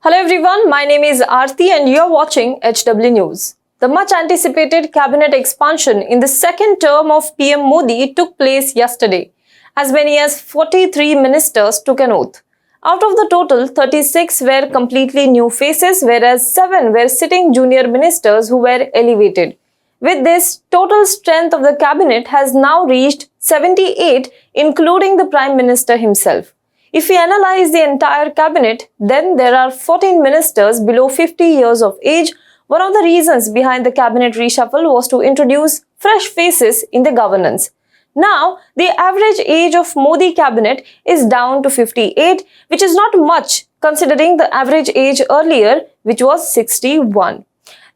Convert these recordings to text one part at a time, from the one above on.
Hello everyone, my name is Aarti and you are watching HW News. The much anticipated cabinet expansion in the second term of PM Modi took place yesterday. As many as 43 ministers took an oath. Out of the total, 36 were completely new faces, whereas 7 were sitting junior ministers who were elevated. With this, total strength of the cabinet has now reached 78, including the Prime Minister himself. If we analyze the entire cabinet, then there are 14 ministers below 50 years of age. One of the reasons behind the cabinet reshuffle was to introduce fresh faces in the governance. Now, the average age of Modi cabinet is down to 58, which is not much considering the average age earlier, which was 61.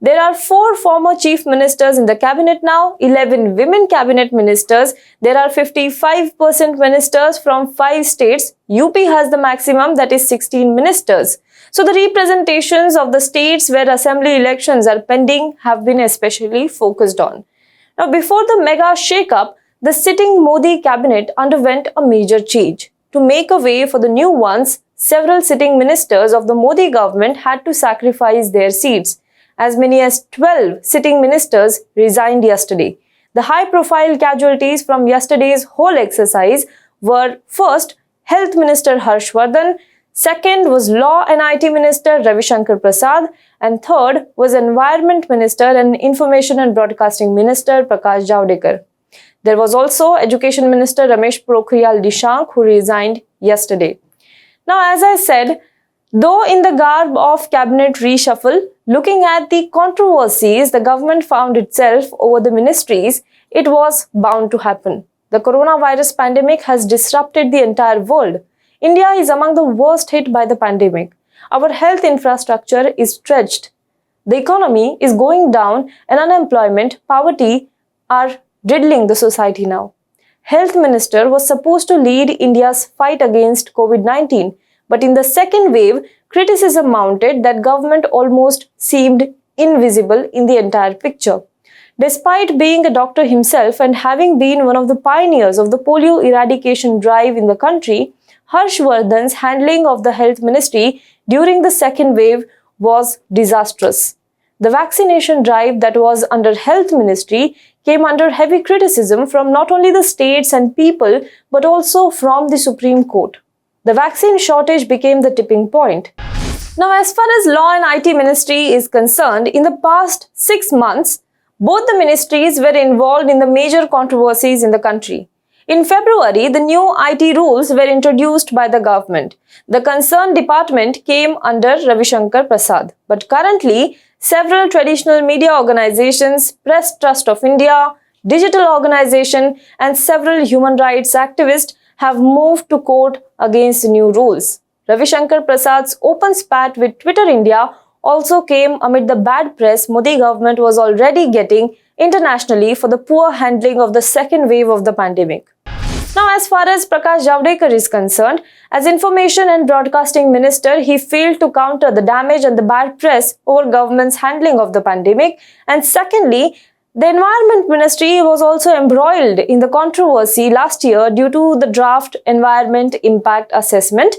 There are 4 former chief ministers in the cabinet now, 11 women cabinet ministers. There are 55% ministers from 5 states. UP has the maximum, that is 16 ministers. So the representations of the states where assembly elections are pending have been especially focused on. Now, before the mega shake-up, the sitting Modi cabinet underwent a major change. To make a way for the new ones, several sitting ministers of the Modi government had to sacrifice their seats. As many as 12 sitting ministers resigned yesterday. The high-profile casualties from yesterday's whole exercise were first, Health Minister Vardhan, second was Law and IT Minister Ravi Shankar Prasad, and third was Environment Minister and Information and Broadcasting Minister Prakash Javadekar. There was also Education Minister Ramesh Pokhriyal Nishank, who resigned yesterday. Now, as I said, though in the garb of cabinet reshuffle, looking at the controversies the government found itself over the ministries, it was bound to happen. The coronavirus pandemic has disrupted the entire world. India is among the worst hit by the pandemic. Our health infrastructure is stretched. The economy is going down and unemployment, poverty are riddling the society now. Health Minister was supposed to lead India's fight against COVID-19. But in the second wave, criticism mounted that government almost seemed invisible in the entire picture. Despite being a doctor himself and having been one of the pioneers of the polio eradication drive in the country, Harshvardhan's handling of the health ministry during the second wave was disastrous. The vaccination drive that was under health ministry came under heavy criticism from not only the states and people, but also from the Supreme Court. The vaccine shortage became the tipping point. Now, as far as Law and IT Ministry is concerned, in the past 6 months, both the ministries were involved in the major controversies in the country. In February, the new IT rules were introduced by the government. The concerned department came under Ravi Shankar Prasad. But currently, several traditional media organizations, Press Trust of India, Digital Organization, and several human rights activists have moved to court against the new rules. Ravi Shankar Prasad's open spat with Twitter India also came amid the bad press Modi government was already getting internationally for the poor handling of the second wave of the pandemic. Now, as far as Prakash Javadekar is concerned, as Information and Broadcasting Minister, he failed to counter the damage and the bad press over government's handling of the pandemic. And secondly, the Environment Ministry was also embroiled in the controversy last year due to the draft Environment Impact Assessment.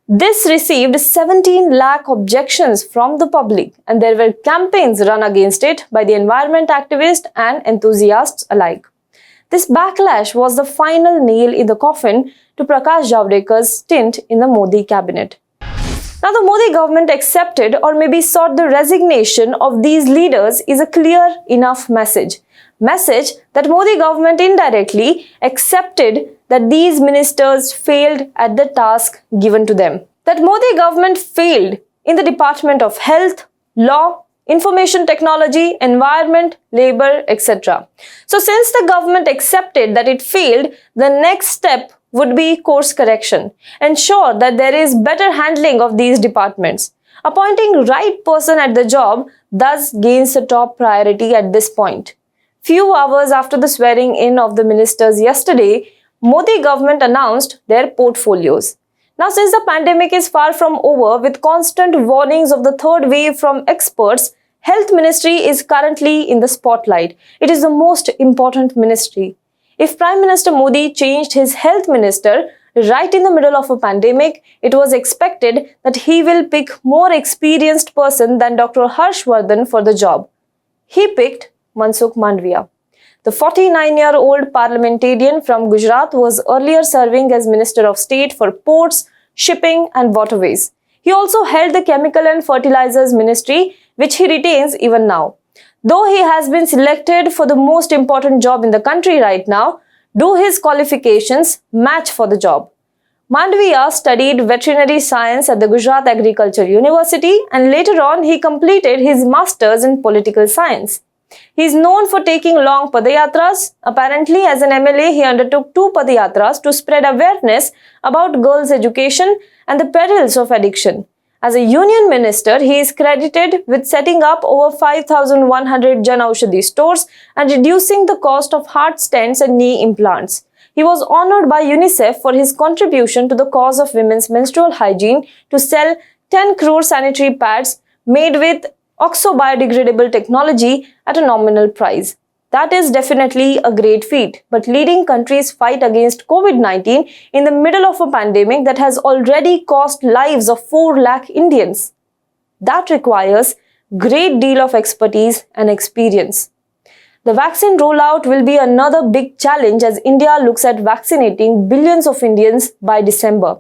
This received 17 lakh objections from the public, and there were campaigns run against it by the environment activists and enthusiasts alike. This backlash was the final nail in the coffin to Prakash Javadekar's stint in the Modi cabinet. Now, the Modi government accepted or maybe sought the resignation of these leaders is a clear enough message. Message that Modi government indirectly accepted that these ministers failed at the task given to them. That Modi government failed in the Department of Health, Law, Information Technology, Environment, Labor, etc. So since the government accepted that it failed, the next step would be course correction. Ensure that there is better handling of these departments. Appointing right person at the job thus gains the top priority at this point. Few hours after the swearing in of the ministers yesterday, Modi government announced their portfolios. Now, since the pandemic is far from over, with constant warnings of the third wave from experts, Health Ministry is currently in the spotlight. It is the most important ministry. If Prime Minister Modi changed his health minister, Right in the middle of a pandemic, it was expected that he will pick more experienced person than Dr. Harshvardhan for the job. He picked Mansukh Mandaviya. The 49-year-old parliamentarian from Gujarat was earlier serving as Minister of State for Ports, Shipping and Waterways. He also held the Chemical and Fertilizers Ministry, which he retains even now. Though he has been selected for the most important job in the country right now, do his qualifications match for the job? Mandaviya studied veterinary science at the Gujarat Agriculture University and later on he completed his masters in political science. He is known for taking long padayatras. Apparently, as an MLA, he undertook 2 padayatras to spread awareness about girls' education and the perils of addiction. As a union minister, he is credited with setting up over 5,100 Jan Aushadhi stores and reducing the cost of heart stents and knee implants. He was honored by UNICEF for his contribution to the cause of women's menstrual hygiene to sell 10 crore sanitary pads made with oxo-biodegradable technology at a nominal price. That is definitely a great feat, but leading countries fight against Covid-19 in the middle of a pandemic that has already cost lives of 4 lakh Indians. That requires great deal of expertise and experience. The vaccine rollout will be another big challenge as India looks at vaccinating billions of Indians by December.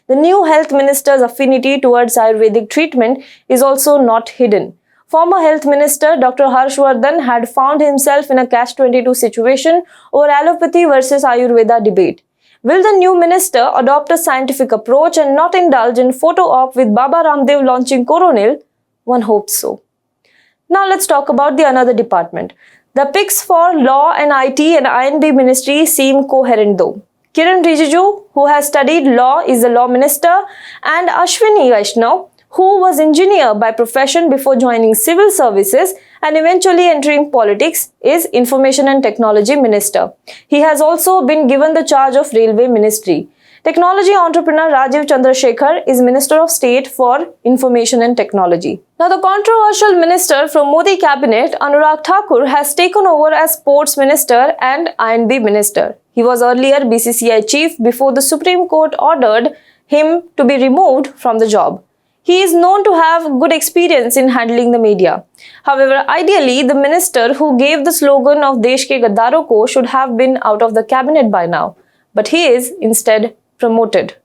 The new health minister's affinity towards Ayurvedic treatment is also not hidden. Former Health Minister Dr. Harshvardhan had found himself in a catch-22 situation over allopathy versus Ayurveda debate. Will the new minister adopt a scientific approach and not indulge in photo op with Baba Ramdev launching Coronil? One hopes so. Now let's talk about the another department. The picks for Law and IT and INB ministry seem coherent though. Kiran Rijiju, who has studied law, is the law minister, and Ashwini Vaishnaw, who was engineer by profession before joining civil services and eventually entering politics, is Information and Technology Minister. He has also been given the charge of Railway Ministry. Technology entrepreneur Rajiv Chandrasekhar is Minister of State for Information and Technology. Now, the controversial minister from Modi cabinet, Anurag Thakur, has taken over as Sports Minister and INB Minister. He was earlier BCCI chief before the Supreme Court ordered him to be removed from the job. He is known to have good experience in handling the media. However, ideally, the minister who gave the slogan of Desh ke Gaddaro ko should have been out of the cabinet by now. But he is instead promoted.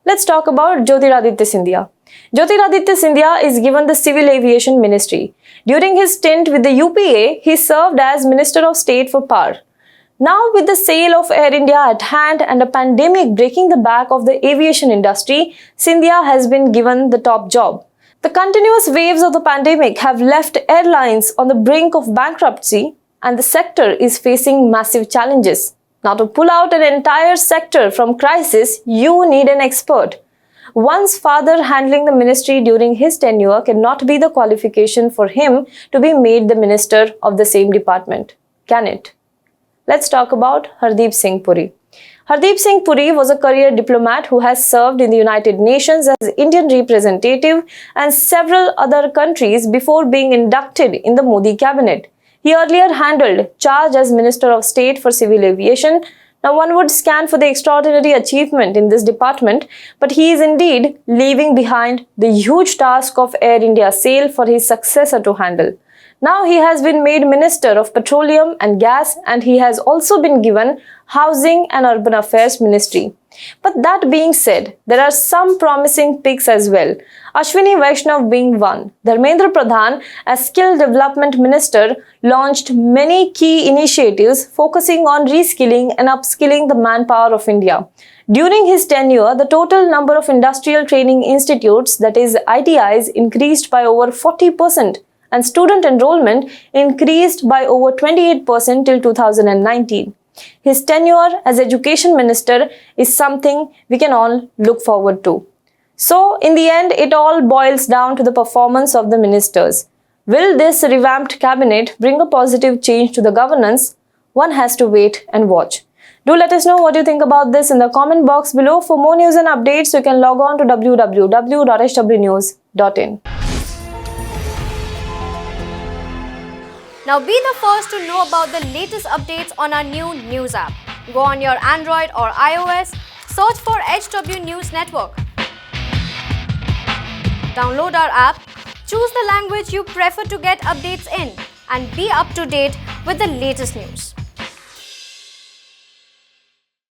Let's talk about Jyotiraditya Scindia. Jyotiraditya Scindia is given the Civil Aviation Ministry. During his stint with the UPA, he served as Minister of State for Power. Now, with the sale of Air India at hand and a pandemic breaking the back of the aviation industry, Scindia has been given the top job. The continuous waves of the pandemic have left airlines on the brink of bankruptcy and the sector is facing massive challenges. Now, to pull out an entire sector from crisis, you need an expert. One's father handling the ministry during his tenure cannot be the qualification for him to be made the minister of the same department, can it? Let's talk about Hardeep Singh Puri. Hardeep Singh Puri was a career diplomat who has served in the United Nations as Indian representative and several other countries before being inducted in the Modi cabinet. He earlier handled charge as Minister of State for Civil Aviation. Now, one would scan for the extraordinary achievement in this department, but he is indeed leaving behind the huge task of Air India sale for his successor to handle. Now he has been made Minister of Petroleum and Gas and he has also been given Housing and Urban Affairs Ministry. But that being said, there are some promising picks as well. Ashwini Vaishnaw being one. Dharmendra Pradhan, as Skill Development Minister, launched many key initiatives focusing on reskilling and upskilling the manpower of India. During his tenure, the total number of industrial training institutes, that is ITIs, increased by over 40%. And student enrollment increased by over 28% till 2019. His tenure as Education Minister is something we can all look forward to. So, in the end, it all boils down to the performance of the ministers. Will this revamped cabinet bring a positive change to the governance? One has to wait and watch. Do let us know what you think about this in the comment box below. For more news and updates, you can log on to www.hwnews.in. Now be the first to know about the latest updates on our new news app. Go on your Android or iOS, Search for HW News Network. Download our app, choose the language you prefer to get updates in, and be up to date with the latest news.